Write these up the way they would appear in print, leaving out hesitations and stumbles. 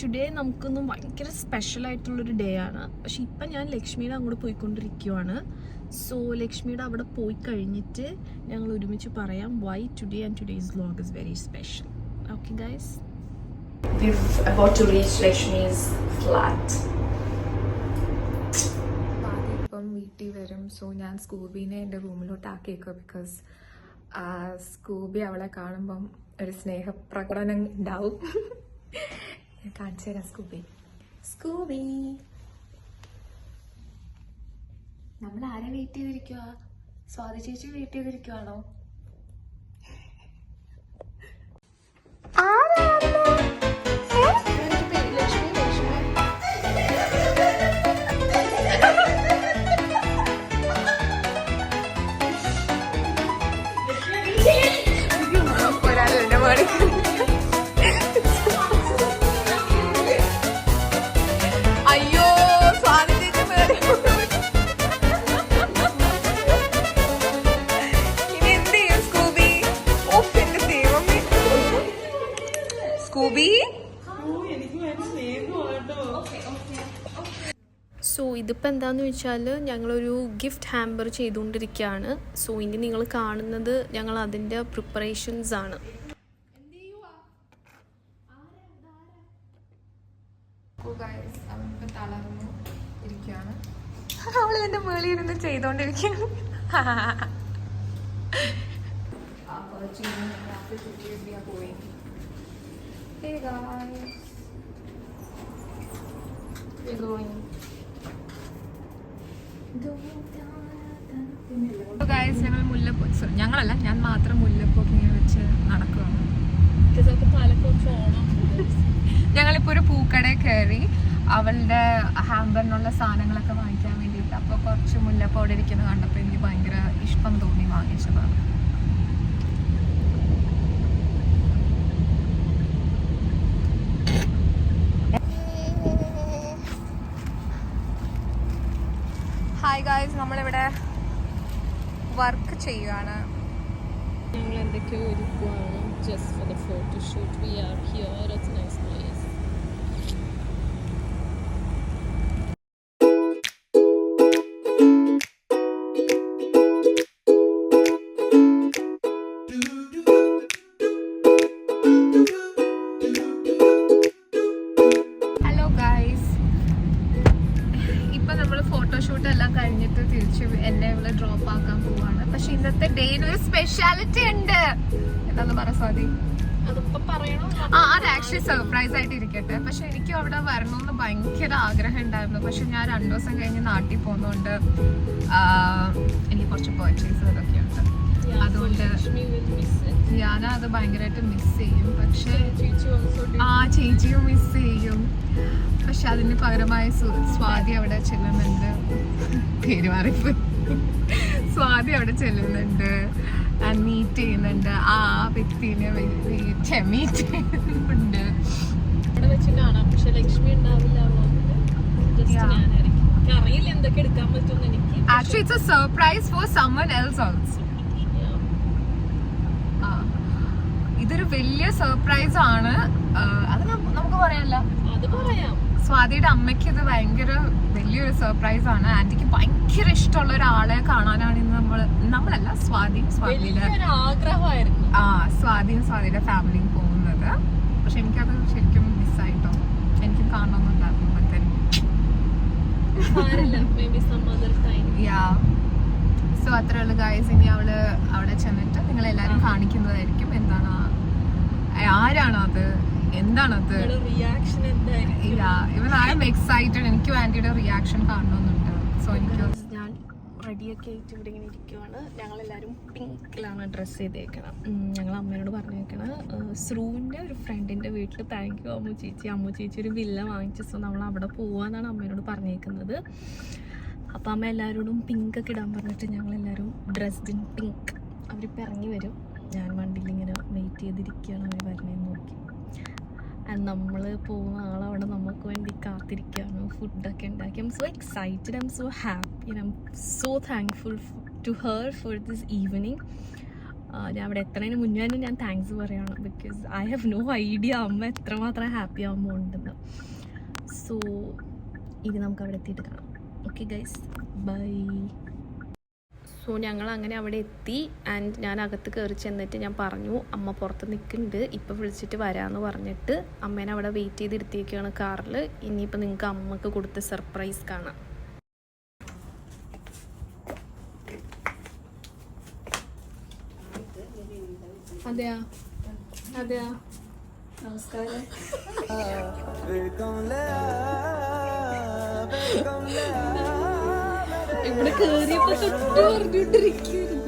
Today നമുക്കൊന്നും ഭയങ്കര special ആയിട്ടുള്ളൊരു ഡേ ആണ്. പക്ഷെ ഇപ്പം ഞാൻ ലക്ഷ്മിയുടെ അങ്ങോട്ട് പോയിക്കൊണ്ടിരിക്കുകയാണ്. സോ ലക്ഷ്മിയുടെ അവിടെ പോയി കഴിഞ്ഞിട്ട് ഞങ്ങൾ ഒരുമിച്ച് പറയാം why today and today's vlog is very special. Okay guys, we're about to reach Lakshmi's flat. ഇപ്പം വീട്ടിൽ വരും. സോ ഞാൻ സ്കൂബീനെ എൻ്റെ റൂമിലോട്ട് ആക്കിയേക്കുക. ബിക്കോസ് സ്കൂബി അവളെ കാണുമ്പം ഒരു സ്നേഹപ്രകടനം ഉണ്ടാവും. ഞാൻ കാണിച്ചു തരാം. സ്കൂബി നമ്മൾ ആരെ വെയിറ്റ് ചെയ്തിരിക്കുക? സ്വാതി ചേച്ചി വെയിറ്റ് ചെയ്തിരിക്കുവാണോ? അയ്യോ സ്വാതി ചേച്ചി ഇനി എന്ത് ചെയ്യും സ്കൂബി? ഓഫ് എന്റെ ദൈവമേ. സ്കൂബി സോ ഇതിപ്പോൾ എന്താന്ന് വെച്ചാൽ ഞങ്ങളൊരു ഗിഫ്റ്റ് ഹാമ്പർ ചെയ്തുകൊണ്ടിരിക്കുകയാണ്. സോ ഇനി നിങ്ങൾ കാണുന്നത് ഞങ്ങൾ അതിൻ്റെ പ്രിപ്പറേഷൻസ് ആണ്. അവനിപ്പോ തളർന്നു ഇരിക്കുകയാണ്. അവൾ എന്റെ മേളിൽ ഇരുന്ന് ചെയ്തോണ്ടിരിക്കുകയാണ്. ഞങ്ങൾ മുല്ലപ്പൂ, ഞങ്ങളല്ല ഞാൻ മാത്രം മുല്ലപ്പൊക്കെ ഇങ്ങനെ വെച്ച് നടക്കുകയാണ്. ഞങ്ങളിപ്പോൾ ഒരു പൂക്കടയിൽ കയറി അവളുടെ ഹാമ്പറിനുള്ള സാധനങ്ങളൊക്കെ വാങ്ങിക്കാൻ വേണ്ടിയിട്ട്. അപ്പോൾ കുറച്ച് മുല്ലപ്പൂ അവിടെ ഇരിക്കുന്നത് കണ്ടപ്പോൾ എനിക്ക് ഭയങ്കര ഇഷ്ടം തോന്നി, വാങ്ങിച്ചതാണ്. ഹായ് ഗായ്സ്, നമ്മളിവിടെ വർക്ക് ചെയ്യുകയാണ്. ഞങ്ങൾ എന്തൊക്കെയോ ഒരുക്കുവാണ് just for the photoshoot. We are here at nice place. Hello guys, ഇപ്പം നമ്മൾ ഫോട്ടോഷൂട്ട് എല്ലാം കഴിഞ്ഞിട്ട് തിരിച്ച് എന്നെ ഇവിടെ ഡ്രോപ്പ് ആക്കാൻ പോവാണ്. പക്ഷെ ഇന്നത്തെ ഡേയിൽ ഒരു സ്പെഷ്യാലിറ്റി ഉണ്ട്. എന്താന്ന് പറ സ്വാതി? അത് ആക്ച്വലി സർപ്രൈസ് ആയിട്ട് ഇരിക്കട്ടെ. പക്ഷെ എനിക്ക് അവിടെ വരണമെന്ന് ഭയങ്കര ആഗ്രഹം ഉണ്ടായിരുന്നു. പക്ഷെ ഞാൻ 2 ദിവസം കഴിഞ്ഞ് നാട്ടിൽ പോകുന്നതുകൊണ്ട് എനിക്ക് കുറച്ച് പർച്ചേസുകളൊക്കെ ഉണ്ട്. അതുകൊണ്ട് ഞാനത് ഭയങ്കരമായിട്ട് മിസ് ചെയ്യും. പക്ഷെ ചേച്ചിയും മിസ് ചെയ്യും. പക്ഷെ അതിന് പകരമായി സ്വാതി അവിടെ ചെല്ലുന്നുണ്ട്. പേര് മാറിപ്പോയി. സ്വാതി അവിടെ ചെല്ലുന്നുണ്ട്, മീറ്റ് ചെയ്യുന്നുണ്ട്. ആ വ്യക്തിനെ മീറ്റ് ചെയ്യുന്നുണ്ട്. അവിടെ വെച്ച് കാണാം. പക്ഷെ ലക്ഷ്മി ഉണ്ടാവില്ല. അറിയില്ല എന്തൊക്കെ എടുക്കാൻ പറ്റുമെന്ന് എനിക്ക്. Actually, it's a surprise for someone else also. ഇതൊരു വലിയ സർപ്രൈസ് ആണ്. അത് നമുക്ക് പറയാനല്ല, അത് പറയാം. സ്വാതിയുടെ അമ്മയ്ക്ക് ഇത് ഭയങ്കര വലിയൊരു സർപ്രൈസ് ആണ്. ആന്റിക്ക് ഭയങ്കര ഇഷ്ടമുള്ള ഒരാളെ കാണാനാണ് ഇന്ന് നമ്മളല്ല സ്വാതിയുടെ ആഗ്രഹമായിരുന്നു. സ്വാതിയുടെ ഫാമിലിയും പോകുന്നത്. പക്ഷെ എനിക്കത് ശരിക്കും മിസ്സായിട്ടോ. എനിക്കും കാണണമെന്നുണ്ടായിരുന്നു. സോ അത്രയുള്ള ഗൈസ്, ഇനി അവള് അവിടെ ചെന്നിട്ട് നിങ്ങളെല്ലാരും കാണിക്കുന്നതായിരിക്കും. എന്താണ്, ആരാണ് അത്, എന്താണത്, റിയാക്ഷൻ എന്തായിരിക്കും. ഇവൻ ഐ എം എക്സൈറ്റഡ്. എനിക്കും ആന്റിയുടെ റിയാക്ഷൻ കാണണമെന്നുണ്ട്. സോ എനിക്ക് ഞാൻ റെഡിയൊക്കെ ആയിട്ട് ഇവിടെ ഇങ്ങനെ ഇരിക്കുവാണ്. ഞങ്ങളെല്ലാവരും പിങ്കിലാണ് ഡ്രസ്സ് ചെയ്തേക്കണം. ഞങ്ങൾ അമ്മയോട് പറഞ്ഞേക്കണം, സ്രൂവിൻ്റെ ഒരു ഫ്രണ്ടിൻ്റെ വീട്ടിൽ താങ്ക് യു അമ്മു ചേച്ചി ഒരു വില്ല വാങ്ങിച്ചു. സോ നമ്മൾ അവിടെ പോവാന്നാണ് അമ്മയോട് പറഞ്ഞേക്കുന്നത്. അപ്പം അമ്മ എല്ലാവരോടും പിങ്കൊക്കെ ഇടാൻ പറഞ്ഞിട്ട് ഞങ്ങളെല്ലാവരും ഡ്രസ്ഡ് ഇൻ പിങ്ക്. അവരിപ്പോൾ ഇറങ്ങി വരും. ഞാൻ വണ്ടിയിൽ ഇങ്ങനെ വെയിറ്റ് ചെയ്തിരിക്കുകയാണ് അവർ വരണേന്ന് നോക്കി. ആൻഡ് നമ്മൾ പോകുന്ന ആളവിടെ നമുക്ക് വേണ്ടി കാത്തിരിക്കുകയാണ്. ഫുഡൊക്കെ ഉണ്ടാക്കി. I'm so excited, I'm so happy, I'm so thankful to her for this evening. ഞാൻ അവിടെ എത്തുന്നതിന് മുന്നേ തന്നെ ഞാൻ താങ്ക്സ് പറയുകയാണ്. Because I have no idea അമ്മ എത്രമാത്രം ഹാപ്പി ആകുമ്പോൾ ഉണ്ടെന്ന്. സോ ഇനി നമുക്ക് അവിടെ എത്തിയിട്ട് കാണാം. Okay guys, by. സോ ഞങ്ങൾ അങ്ങനെ അവിടെ എത്തി. ആൻഡ് ഞാൻ അകത്ത് കയറി ചെന്നിട്ട് ഞാൻ പറഞ്ഞു അമ്മ പുറത്ത് നിൽക്കുന്നുണ്ട്, ഇപ്പം വിളിച്ചിട്ട് വരാമെന്ന് പറഞ്ഞിട്ട് അമ്മേനെ അവിടെ വെയിറ്റ് ചെയ്തിരുത്തിയൊക്കെയാണ് കാറിൽ. ഇനിയിപ്പോൾ നിങ്ങൾക്ക് അമ്മക്ക് കൊടുത്ത സർപ്രൈസ് കാണാം. അതെയാ അതെയാ നമസ്കാരം. ഇവിടെ കേറിയപ്പോ തൊട്ട് പറഞ്ഞോണ്ടിരിക്കുന്നു.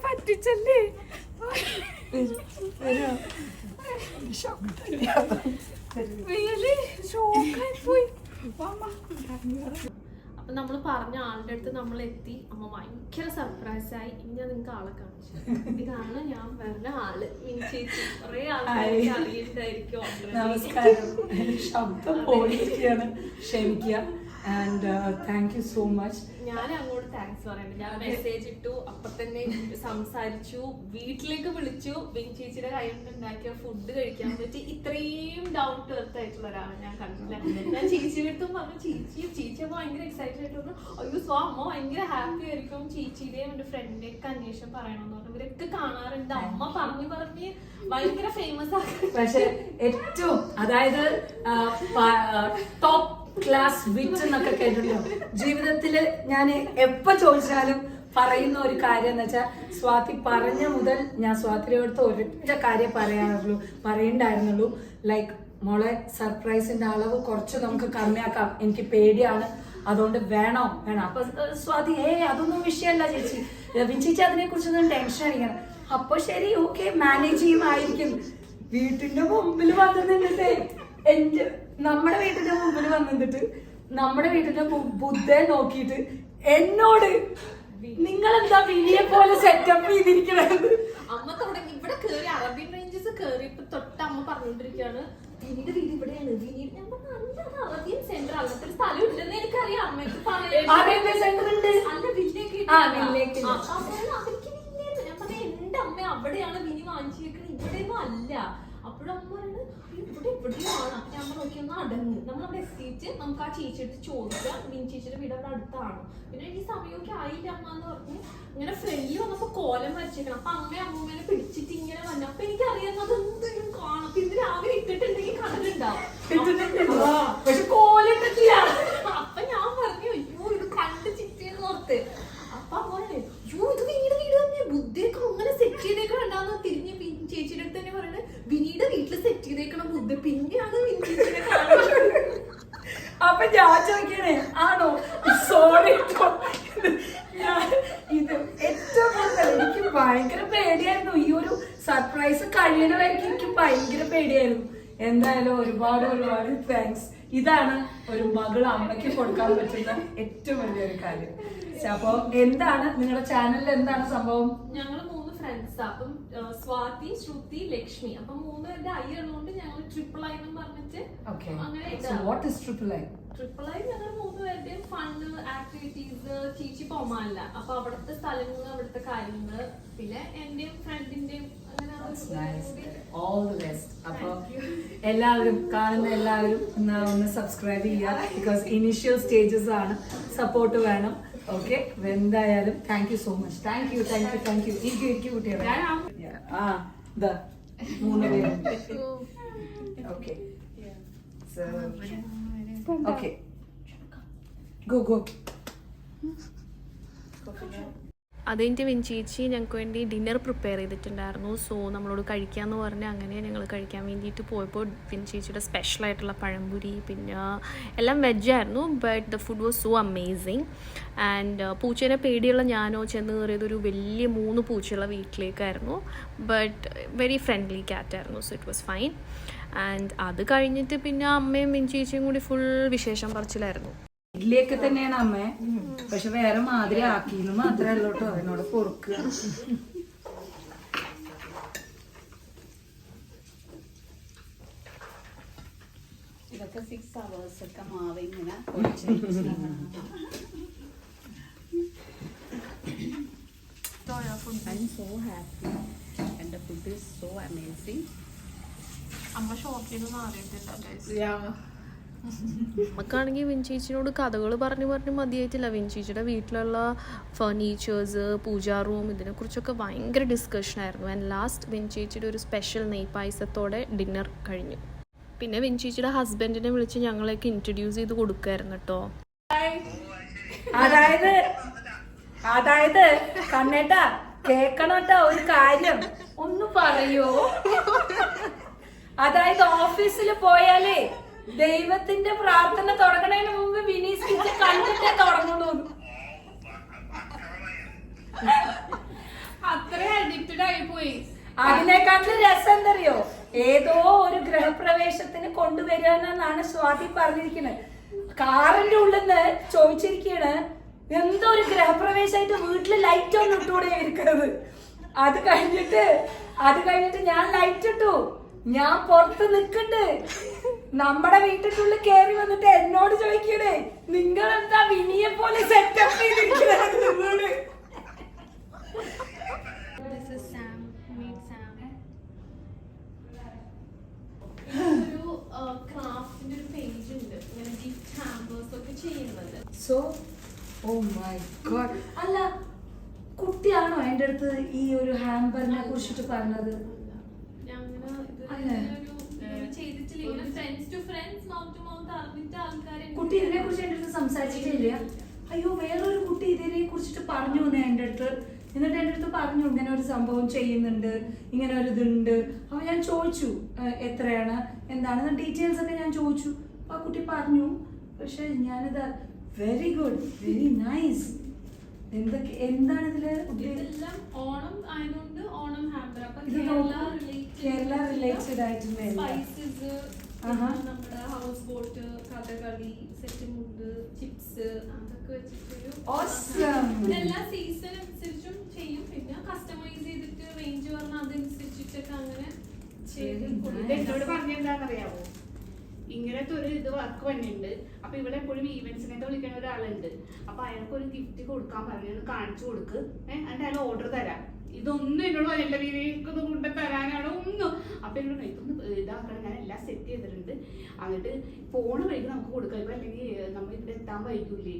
പറ്റിച്ചല്ലേ അപ്പൊ നമ്മൾ പറഞ്ഞ ആളുടെ അടുത്ത് നമ്മൾ എത്തി. അമ്മ ഭയങ്കര സർപ്രൈസ് ആയി. ഇനി ഞാൻ നിങ്ങൾക്ക് ആളെ കാണിച്ചു. ഇതാണ് ഞാൻ പറഞ്ഞ ആള്, ചേച്ചി. കുറെ ആൾക്കാർക്ക് അറിയിട്ടായിരിക്കും. നമസ്കാരം, ശബ്ദം പോയിരിക്കുകയാണ്, ക്ഷമിക്കുക. And thank you so much. ഞാൻ അങ്ങോട്ട് താങ്ക്സ് പറയണ്ട. ഞാൻ മെസ്സേജ് ഇട്ടു, അപ്പൊ തന്നെ സംസാരിച്ചു, വീട്ടിലേക്ക് വിളിച്ചു. ചേച്ചിയുടെ കൈ കൊണ്ട് ഉണ്ടാക്കിയ ഫുഡ് കഴിക്കാൻ പറ്റി. ഇത്രയും ഡൗൺ ടു എർത്ത് ആയിട്ടുള്ള ഒരാളെ ഞാൻ കണ്ടില്ല. ഞാൻ ചേച്ചിയുടെ അടുത്തും പറഞ്ഞു, ചേച്ചി അപ്പൊ ഭയങ്കര എക്സൈറ്റഡ് ആയിട്ട് പറഞ്ഞു, അയ്യോ സോ അമ്മ ഭയങ്കര ഹാപ്പി ആയിരിക്കും, ചേച്ചിയുടെയും എന്റെ ഫ്രണ്ടിന്റെ ഒക്കെ അന്വേഷണം പറയണമെന്ന് പറഞ്ഞു. ഇവരൊക്കെ കാണാറുണ്ട്. അമ്മ പറഞ്ഞ് ഭയങ്കര ഫേമസ് ആണ്. പക്ഷെ ഏറ്റവും അതായത് ടോപ്പ് ക്ലാസ് വിറ്റ് എന്നൊക്കെ കേട്ടിട്ടുണ്ടോ? ജീവിതത്തില് ഞാൻ എപ്പോ ചോദിച്ചാലും പറയുന്ന ഒരു കാര്യം എന്ന് വെച്ചാൽ, സ്വാതി പറഞ്ഞ മുതൽ ഞാൻ സ്വാതിയുടെ അടുത്ത് ഒരൊറ്റ കാര്യം പറയണ്ടായിരുന്നുള്ളൂ. ലൈക്ക് മോളെ, സർപ്രൈസിന്റെ അളവ് കുറച്ച് നമുക്ക് കമ്മിയാക്കാം, എനിക്ക് പേടിയാണ്, അതുകൊണ്ട് വേണം. അപ്പൊ സ്വാതി അതൊന്നും വിഷയമല്ല ചേച്ചി, ചേച്ചി അതിനെ കുറിച്ചൊന്നും ടെൻഷൻ അടിക്കണം. അപ്പൊ ശരി, ഓക്കെ, മാനേജ് ചെയ്യുമായിരിക്കും. വീട്ടിന്റെ മുമ്പിൽ വന്നിട്ട് നമ്മുടെ വീട്ടിന്റെ മുമ്പിൽ വന്നിട്ട് നമ്മുടെ വീട്ടിന്റെ ബുദ്ധയെ നോക്കിയിട്ട് എന്നോട് നിങ്ങളെന്താ വിനിയെ പോലെ സെറ്റപ്പ് ചെയ്തിരിക്കണത്. അമ്മ തുടങ്ങി ഇവിടെ കേറി അറബിയൻ റേഞ്ചസ് കേറിയപ്പോ തൊട്ട് അമ്മ പറഞ്ഞോണ്ടിരിക്കുകയാണ്, വിനിയുടെ വീട് ഇവിടെയാണ്. വിനി ഞാൻ പറഞ്ഞ അറബിയൻ സെന്റർ അങ്ങനത്തെ ഒരു സ്ഥലം ഇല്ലെന്ന് എനിക്കറിയാം. അമ്മയ്ക്ക് അറേബ്യൻ സെന്റർ ഉണ്ട്, അല്ല വില്ലേക്ക്. ഞാൻ പറഞ്ഞ എന്റെ അമ്മ അവിടെയാണ് വിനി വാങ്ങിച്ചു വെക്കണത്, ഇവിടെയൊന്നും അല്ല. അപ്പോഴും അമ്മ പറയുന്നത് ഇവിടെയാണ്. അപ്പൊ ഞാൻ നോക്കി ഒന്ന് അടങ്ങ്, നമ്മളവിടെ എത്തിയിട്ട് നമുക്ക് ആ ചേച്ചി എടുത്ത് ചോദിക്കാം, വിനി ചേച്ചിയുടെ വീട് അവിടെ അടുത്താണ്. പിന്നെ ഈ സമയമൊക്കെ ആയില്ല അമ്മ എന്ന് പറഞ്ഞ് ഇങ്ങനെ ഫ്രണ്ടിൽ വന്നപ്പോ കോലം വരച്ചേക്കണം. അപ്പൊ അമ്മേനെ പിടിച്ചിട്ട് ഇങ്ങനെ വന്നു. അപ്പൊ എനിക്ക് അറിയാവുന്നത് എന്തെങ്കിലും കാണും. ഇന്ന് രാവിലെ ഇട്ടിട്ടുണ്ടെങ്കിൽ കണ്ടിട്ടുണ്ടാവും. അപ്പൊ ഞാൻ പറഞ്ഞു, അയ്യോ ഇത് കണ്ട് ചിറ്റേന്ന് ഓർത്ത്. അപ്പൊ അമ്മ പറഞ്ഞു, അയ്യോ ഇത് വിനിയുടെ വീട് തന്നെ, ബുദ്ധിയൊക്കെ അങ്ങനെ സെറ്റ് ചെയ്തേക്കണ്ടാന്ന് തിരിഞ്ഞ് ചേച്ചിയുടെ അടുത്ത് തന്നെ പറയുന്നത്, വിനിയുടെ വീട്ടിൽ സെറ്റ് ചെയ്തേക്കണ ബുദ്ധ. പിന്നെയാണ് വിനി ചേച്ചിനെ കാണുന്നത്. അപ്പൊ ഞാൻ ചോദിക്കണേ, ആണോ? സോറി, ഇത് ഏറ്റവും കൂടുതൽ എനിക്ക് ഭയങ്കര പേടിയായിരുന്നു. ഈ ഒരു സർപ്രൈസ് കഴിയണവരെയൊക്കെ എനിക്ക് ഭയങ്കര പേടിയായിരുന്നു. എന്തായാലും ഒരുപാട് താങ്ക്സ്. ഇതാണ് ഒരു മകൾ അമ്മയ്ക്ക് കൊടുക്കാൻ പറ്റുന്ന ഏറ്റവും വലിയൊരു കാര്യം. അപ്പൊ എന്താണ് നിങ്ങളുടെ ചാനലിൽ എന്താണ് സംഭവം? ഞങ്ങള് 3 ഫ്രണ്ട്സ്. അപ്പം സ്വാതി, ശ്രുതി, ലക്ഷ്മി. അപ്പൊ 3 പേരുടെ ഐ ഉള്ളതുകൊണ്ട് ഞങ്ങൾ ട്രിപ്പിൾ ഐ എന്ന് പറഞ്ഞിട്ട് അങ്ങനെ ട്രിപ്പിൾ ഐ ഞങ്ങൾ 3 പേരുടെയും ഫണ്ട് ആക്ടിവിറ്റീസ്. ചേച്ചി പൊമാല്ല, അപ്പൊ അവിടുത്തെ സ്ഥലങ്ങൾ, അവിടുത്തെ കാര്യങ്ങൾ, പിന്നെ എന്റെയും ഫ്രണ്ടിന്റെയും അപ്പൊ എല്ലാവരും കാണുന്ന എല്ലാവരും ഒന്ന് സബ്സ്ക്രൈബ് ചെയ്യുക. ബിക്കോസ് ഇനീഷ്യൽ സ്റ്റേജസ് ആണ്, സപ്പോർട്ട് വേണം. ഓക്കെ, എന്തായാലും thank you so much. Thank you ഇരിക്കു കുട്ടികളെ. 3 പേര്. Okay okay, go. അതെൻ്റെ വിൻചേച്ചി ഞങ്ങൾക്ക് വേണ്ടി ഡിന്നർ പ്രിപ്പയർ ചെയ്തിട്ടുണ്ടായിരുന്നു. സോ നമ്മളോട് കഴിക്കാമെന്ന് പറഞ്ഞാൽ അങ്ങനെ ഞങ്ങൾ കഴിക്കാൻ വേണ്ടിയിട്ട് പോയപ്പോൾ വിൻചേച്ചിയുടെ സ്പെഷ്യലായിട്ടുള്ള പഴംപൊരി, പിന്നെ എല്ലാം വെജായിരുന്നു. But the food was so amazing. And പൂച്ചേനെ പേടിയുള്ള ഞാനോ ചെന്ന് കയറിയത് ഒരു വലിയ 3 പൂച്ചയുള്ള വീട്ടിലേക്കായിരുന്നു. ബട്ട് വെരി ഫ്രണ്ട്ലി ക്യാറ്റായിരുന്നു. So it was fine. And അത് കഴിഞ്ഞിട്ട് പിന്നെ അമ്മയും വിൻചേച്ചിയും കൂടി ഫുൾ വിശേഷം പറച്ചിലായിരുന്നു. ഇഡ്ഡലിയൊക്കെ തന്നെയാണ് അമ്മ, പക്ഷെ വേറെ മാതിരി ആക്കിന്ന് മാത്രമേ ഉള്ളൂ കേട്ടോ. അതിനോട് പൊറുക്കുക. ഇതൊക്കെ 6 hours ഒക്കെ മാവ് ഇങ്ങനെ പൊടിച്ച് I'm so happy and the food is so amazing. അമ്മ ഷോപ്പിലൊന്നും അറിയത്തില്ല guys. Yeah. നമുക്കാണെങ്കിൽ വിൻചേച്ചിനോട് കഥകൾ പറഞ്ഞു മതിയായിട്ടില്ല. വിൻചേച്ചിയുടെ വീട്ടിലുള്ള ഫർണിച്ചേഴ്സ്, പൂജാ റൂം, ഇതിനെക്കുറിച്ചൊക്കെ ഭയങ്കര ഡിസ്കഷനായിരുന്നു. ആൻഡ് ലാസ്റ്റ് വിൻചേച്ചിയുടെ ഒരു സ്പെഷ്യൽ നെയ് പായസത്തോടെ ഡിന്നർ കഴിഞ്ഞു. പിന്നെ വിൻചേച്ചിയുടെ ഹസ്ബൻഡിനെ വിളിച്ച് ഞങ്ങളെയൊക്കെ ഇൻട്രൊഡ്യൂസ് ചെയ്ത് കൊടുക്കുമായിരുന്നു കേട്ടോ. അതായത് കണ്ണേട്ടാ കേക്കണോട്ടാ ഒരു കാര്യം ഒന്ന് പറയോ. അതായത് ഓഫീസിൽ പോയാലേ ദൈവത്തിന്റെ പ്രാർത്ഥന തുടങ്ങണതിന് മുമ്പ് വിനീസ് കിച്ചൻ കണ്ടിട്ടേ തുടങ്ങുന്നു. അത്ര അഡിക്റ്റഡ് ആയി പോയി. അതിനെക്കാട്ടിലും രസം എന്തറിയോ, ഏതോ ഒരു ഗൃഹപ്രവേശത്തിന് കൊണ്ടുവരാനാണ് സ്വാതി പറഞ്ഞിരിക്കുന്നത്. കാറിന്റെ ഉള്ളിൽ നിന്ന് ചോദിച്ചിരിക്കണ് എന്തോ ഒരു ഗൃഹപ്രവേശമായിട്ട് വീട്ടില് ലൈറ്റ് ഒന്നും ഇട്ടുകൂടെ ഇരിക്കുന്നത്. അത് കഴിഞ്ഞിട്ട് ഞാൻ ലൈറ്റ് ഇട്ടു. ഞാൻ പുറത്ത് നിക്കണ്ട്. നമ്മുടെ വീട്ടിനുള്ളിൽ കേറി വന്നിട്ട് എന്നോട് ചോദിക്കണേ നിങ്ങൾ എന്താ വിനിയെ പോലെ സെറ്റപ്പ് ചെയ്തിരിക്കുന്നത്. ക്രാഫ്റ്റിന്റെ ഒരു പേജ് ഉണ്ട്, ഇങ്ങനെ ഗിഫ്റ്റ് ഹാമ്പേഴ്സ് ഒക്കെ ചെയ്യുന്നത്. സോ ഓ മൈ ഗോഡ്, അല്ല കുട്ടിയാണോ എന്റെ അടുത്ത് ഈ ഒരു ഹാമ്പറിനെ കുറിച്ചിട്ട് പറഞ്ഞത്? കുട്ടി ഇതിനെ കുറിച്ച് എന്റെ അടുത്ത് സംസാരിച്ചിട്ടില്ല. അയ്യോ, വേറൊരു കുട്ടി ഇതിനെ കുറിച്ചിട്ട് പറഞ്ഞു എന്റെ അടുത്ത്. എന്നിട്ട് എന്റെ അടുത്ത് പറഞ്ഞു ഇങ്ങനെ ഒരു സംഭവം ചെയ്യുന്നുണ്ട്, ഇങ്ങനെ ഒരു ഇതുണ്ട്. അപ്പൊ ഞാൻ ചോദിച്ചു എത്രയാണ് എന്താണെന്ന് ഡീറ്റെയിൽസ് ഒക്കെ ഞാൻ ചോദിച്ചു. അപ്പൊ ആ കുട്ടി പറഞ്ഞു. പക്ഷെ ഞാനിത് വെരി ഗുഡ്, വെരി നൈസ്. എന്താണ് ഇതില് ഇതെല്ലാം ഓണം ആയതുകൊണ്ട് ഓണം ഹാമ്പർ. അപ്പൊ കേരള റിലേറ്റഡ് ആയിട്ടുള്ള സ്പൈസസ്, നമ്മുടെ ഹൗസ് ബോട്ട്, കഥകളി, സെറ്റ് മുണ്ട്, ചിപ്സ്, അതൊക്കെ വെച്ചിട്ടൊരു എല്ലാ സീസൺ അനുസരിച്ചും ചെയ്യും. പിന്നെ കസ്റ്റമൈസ് ചെയ്തിട്ട് റേഞ്ച് പറഞ്ഞാൽ അതനുസരിച്ചിട്ടൊക്കെ അങ്ങനെ ചെയ്ത് എന്നോട് പറഞ്ഞെന്താണെന്നറിയാവോ, ഇങ്ങനത്തെ ഒരു ഇത് വർക്ക് വന്നിട്ടുണ്ട്. അപ്പൊ ഇവിടെ എപ്പോഴും ഈവെന്റ്സിനൊക്കെ വിളിക്കുന്ന ഒരാളുണ്ട്. അപ്പൊ അയാൾക്ക് ഒരു ഗിഫ്റ്റ് കൊടുക്കാൻ പറഞ്ഞു, കാണിച്ചു കൊടുക്ക്, എന്നിട്ട് അയാൾ ഓർഡർ തരാം. ഇതൊന്നും എന്നോട് പറയല്ല, വീട്ടിലേക്കൊന്നും കൊണ്ട് തരാനാണോ ഒന്നും. അപ്പൊ എന്നോട് ഇതൊന്ന് ഇതാക്കണം, ഞാൻ എല്ലാം സെറ്റ് ചെയ്തിട്ടുണ്ട്. എന്നിട്ട് പോണ വഴിക്ക് നമുക്ക് കൊടുക്കാം. ഇപ്പൊ അല്ലെങ്കിൽ നമ്മൾ ഇവിടെ എത്താൻ വൈകൂലേ,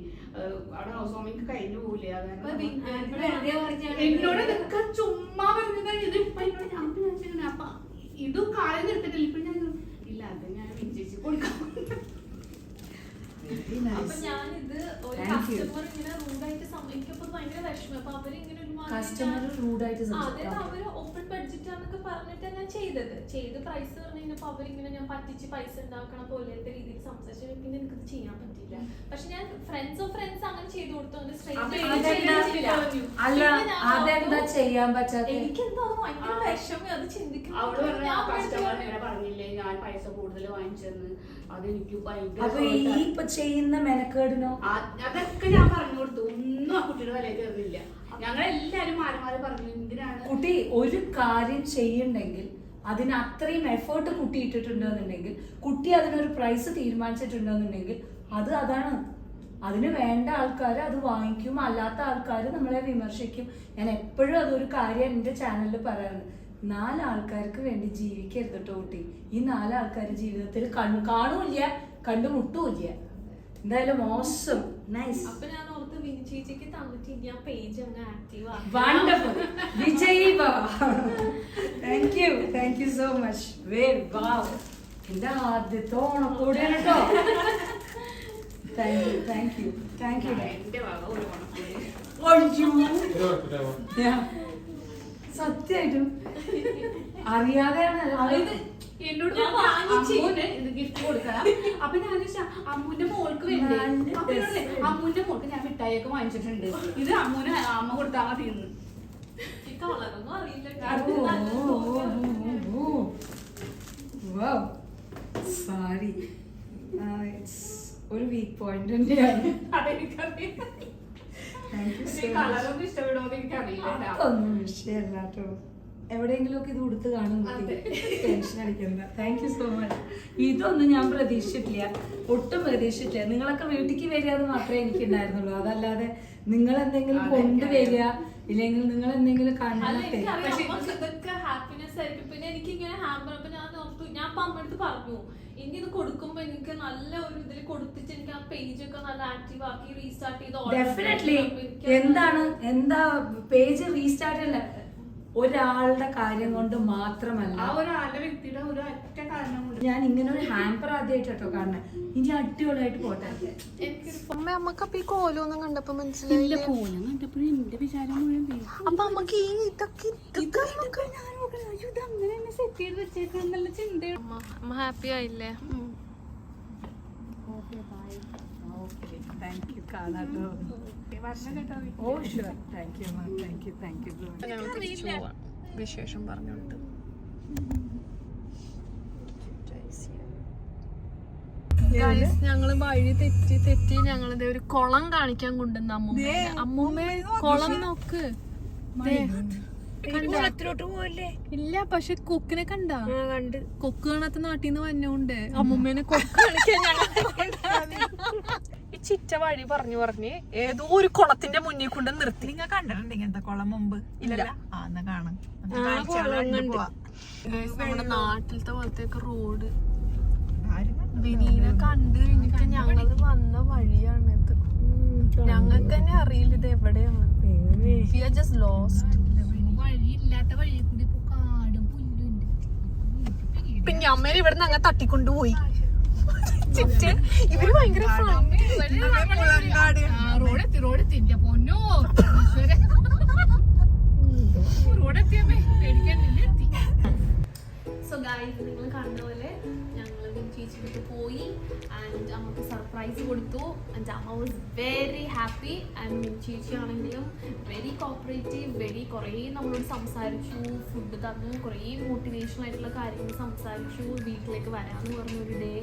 അവിടെ ഹൗസ് വാമിങ് കഴിഞ്ഞു പോകില്ലേ. എന്നോട് ഇതൊക്കെ ചുമ്മാ പറഞ്ഞത്. ഇത് ഇപ്പൊ എന്നോട് ഞാൻ അപ്പൊ ഇതും കാലം നിർത്തിട്ടില്ല. ഇപ്പൊ ഞാൻ ഇല്ല, അത് ഞാൻ വിജയിച്ച് കൊടുക്കാം. അപ്പൊ ഞാനിത് ഒരു കസ്റ്റമർ ഇങ്ങനെ റൂഡായിട്ട് എനിക്കപ്പോ ഭയങ്കര വിഷമം. അപ്പൊ അവരിങ്ങനെ അവര് ഓപ്പൺ ബഡ്ജറ്റ് ആണെന്നൊക്കെ പറഞ്ഞിട്ട് ഞാൻ ചെയ്ത് പ്രൈസ് പറഞ്ഞു കഴിഞ്ഞപ്പോ അവരിങ്ങനെ ഞാൻ പറ്റിച്ച് പൈസ ഉണ്ടാക്കണ പോലത്തെ രീതിയിൽ സംസാരിച്ചു. പിന്നെ എനിക്കത് ചെയ്യാൻ പറ്റില്ല. പക്ഷെ ഞാൻ ഫ്രണ്ട്സ് അങ്ങനെ ചെയ്തു കൊടുത്തോണ്ട് എനിക്കെന്തോ ഭയങ്കര വിഷമം അത് ചിന്തിക്കുന്നത്. പറഞ്ഞില്ലേ ഞാൻ പൈസ കൂടുതൽ വാങ്ങിച്ചെന്ന്, അതെനിക്ക് ചെയ്യുന്ന മെനക്കേടിനോ അതൊക്കെ ഞാൻ പറഞ്ഞു കൊടുത്തു. ഒന്നും ആ കുട്ടിയുടെ വില കയറുന്നില്ല. ഞങ്ങളെല്ലാരും മാറി പറഞ്ഞു എന്തിനാണ്. കുട്ടി ഒരു കാര്യം ചെയ്യണ്ടെങ്കിൽ അതിന് അത്രയും എഫേർട്ട് കുട്ടി ഇട്ടിട്ടുണ്ടെന്നുണ്ടെങ്കിൽ, കുട്ടി അതിനൊരു പ്രൈസ് തീരുമാനിച്ചിട്ടുണ്ടെന്നുണ്ടെങ്കിൽ അതാണ്. അതിന് വേണ്ട ആൾക്കാർ അത് വാങ്ങിക്കും, അല്ലാത്ത ആൾക്കാർ നമ്മളെ വിമർശിക്കും. ഞാൻ എപ്പോഴും അതൊരു കാര്യം എൻ്റെ ചാനലിൽ പറയാറുണ്ട്. 4 ആൾക്കാർക്ക് വേണ്ടി ജീവിക്കരുത് കേട്ടോ കുട്ടി. ഈ 4 ആൾക്കാർ ജീവിതത്തിൽ കാണൂല്ല, കണ്ടുമുട്ടൂല്ല. എന്തായാലും മോശം നൈസ്. അപ്പൊ ഞാൻ ഓർത്ത് വിനിചേച്ചിക്ക് തന്നിട്ട് ഞാൻ പേജ് അങ്ങ് ആക്റ്റീവ് ആക്കി. Wonderful Vijay Baba, thank you so much. എന്റെ ആദ്യത്തെ ഓണക്കോടിയാണ് കേട്ടോ. Thank you. എന്റെ വക ഒരു ഓണക്കോടി. സത്യമായിട്ടും അറിയാതെയാണ് എന്നോട് ഇത് ഗിഫ്റ്റ് കൊടുക്കണം. അപ്പൊ ഞാൻ അമ്മൂന്റെ മോൾക്ക് വേണ്ടി അമ്മൂന്റെ മോൾക്ക് ഞാൻ മിഠായിയൊക്കെ വാങ്ങിച്ചിട്ടുണ്ട്. ഇത് അമ്മ കൊടുത്താൽ മതി എന്ന്. കളറൊന്നും അറിയില്ല. സാരി ഒരു വീക്ക് പോയിന്റ് തന്നെയാണ്. കളറൊന്നും ഇഷ്ടപ്പെടുമോ എനിക്കറിയില്ല. ഒന്നും വിഷയമല്ല കേട്ടോ. എവിടെയെങ്കിലും ഒക്കെ ഇത് കൊടുത്ത് കാണും. ടെൻഷൻ അടിക്കണ്ട. Thank you so much. ഇതൊന്നും ഞാൻ പ്രതീക്ഷിച്ചിട്ടില്ല, ഒട്ടും പ്രതീക്ഷിച്ചിട്ടില്ല. നിങ്ങളൊക്കെ വീട്ടിലേക്ക് വരിക എന്ന് മാത്രമേ എനിക്ക് ഉണ്ടായിരുന്നുള്ളൂ. അതല്ലാതെ നിങ്ങൾ എന്തെങ്കിലും കൊണ്ടുവരിക ഇല്ലെങ്കിൽ നിങ്ങൾ എന്തെങ്കിലും കണ്ടിട്ട് ഹാപ്പിനെസ് ആയിരിക്കും. പിന്നെ എനിക്ക് ഇങ്ങനെ ഹാമ്പർ ഞാൻ അമ്മടുത്ത് പറഞ്ഞു എനിക്ക് ഇത് കൊടുക്കുമ്പോ എനിക്ക് നല്ല ഒരു ഇതിൽ കൊടുത്തിട്ട് എനിക്ക് ആ പേജ് ഒക്കെ നല്ല ആക്റ്റീവ് ആക്കി റീസ്റ്റാർട്ട് ചെയ്ത് ഡെഫിനറ്റ്ലി എന്താ പേജ് റീസ്റ്റാർട്ട് അല്ല, ഒരാളുടെ കാര്യം കൊണ്ട് മാത്രമല്ല, ആ ഒരാളുടെ വ്യക്തിയുടെ ഒരു ഒറ്റ കാരണം കൊണ്ട്. ഞാൻ ഇങ്ങനെ ഒരു ഹാമ്പർ ആദ്യമായിട്ടോ കാണുന്നത്. ഇനി അടിപൊളിയായിട്ട് പോട്ടെ. അമ്മക്ക് ഈ കോലൊന്നും കണ്ടപ്പോ മനസ്സിലായില്ല. അപ്പൊ അമ്മക്ക് ഈ ഇതൊക്കെ അമ്മ ഹാപ്പി ആയില്ലേ? വിശേഷം പറഞ്ഞോണ്ട് ഞങ്ങള് വഴി തെറ്റി ഞങ്ങളിത് ഒരു കുളം കാണിക്കാൻ കൊണ്ടുവന്ന അമ്മൂമ്മ കുളം നോക്ക്. ഇല്ല, പക്ഷെ കൊക്കിനെ കണ്ടാ? കൊക്ക് കാണാത്ത നാട്ടിൽ നിന്ന് വന്നോണ്ട് അമ്മൂമ്മേനെ കൊക്ക് കാണിക്കാൻ ഈ ചിറ്റ വഴി പറഞ്ഞു ഏതോ ഒരു കുളത്തിന്റെ മുന്നിൽ കൊണ്ട് നിർത്തി. നിങ്ങൾ കണ്ടിട്ടുണ്ട് ഇങ്ങനത്തെ കുളം മുമ്പ്? ഇല്ല. കാണും. നമ്മുടെ നാട്ടിലത്തെ പോലത്തെ റോഡ് വിനീനെ കണ്ടു കഴിഞ്ഞിട്ട് ഞങ്ങള് വന്ന വഴിയാണിത്. ഞങ്ങൾക്ക് തന്നെ അറിയില്ല ഇത് എവിടെയാണ്. We are just lost. പിന്നെ അമ്മേനെ ഇവിടെ നിന്ന് അങ്ങനെ തട്ടിക്കൊണ്ടുപോയി. ഇവര് ഭയങ്കര സോ ഗൈസ്, നിങ്ങൾ കണ്ട പോലെ ഞങ്ങൾ ചേച്ചിക്ക് പോയി ആൻഡ് അമ്മക്ക് സർപ്രൈസ് കൊടുത്തു. ആൻഡ് അമ്മ വാസ് വെരി ഹാപ്പി. ആൻഡ് ചേച്ചി ആണെങ്കിലും വെരി കോപ്പറേറ്റീവ്, കുറേ നമ്മളോട് സംസാരിച്ചു, ഫുഡ് തന്നു, കുറേ മോട്ടിവേഷണൽ ആയിട്ടുള്ള കാര്യങ്ങൾ സംസാരിച്ചു, വീട്ടിലേക്ക് വരാമെന്ന് പറഞ്ഞൊരു day.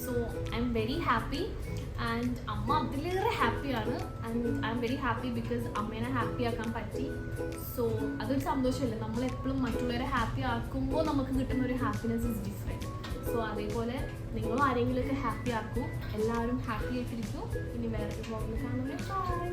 So I am very happy and അമ്മ അതിലേറെ ഹാപ്പിയാണ്. And I am very happy because അമ്മേനെ ഹാപ്പി ആക്കാൻ പറ്റി. സോ അതൊരു സന്തോഷമല്ലേ, നമ്മളെപ്പോഴും മറ്റുള്ളവരെ ഹാപ്പി ആക്കുമ്പോൾ നമുക്ക് കിട്ടുന്ന ഒരു ഹാപ്പിനെസ് ഇസ് ഡിഫറെൻറ്റ്. സോ അതേപോലെ നിങ്ങളും ആരെങ്കിലുമൊക്കെ ഹാപ്പി ആക്കൂ, എല്ലാവരും ഹാപ്പി ആയിട്ടിരിക്കൂ. ഇനി വേറെ വ്ളോഗിൽ കാണുന്നത് ബൈ.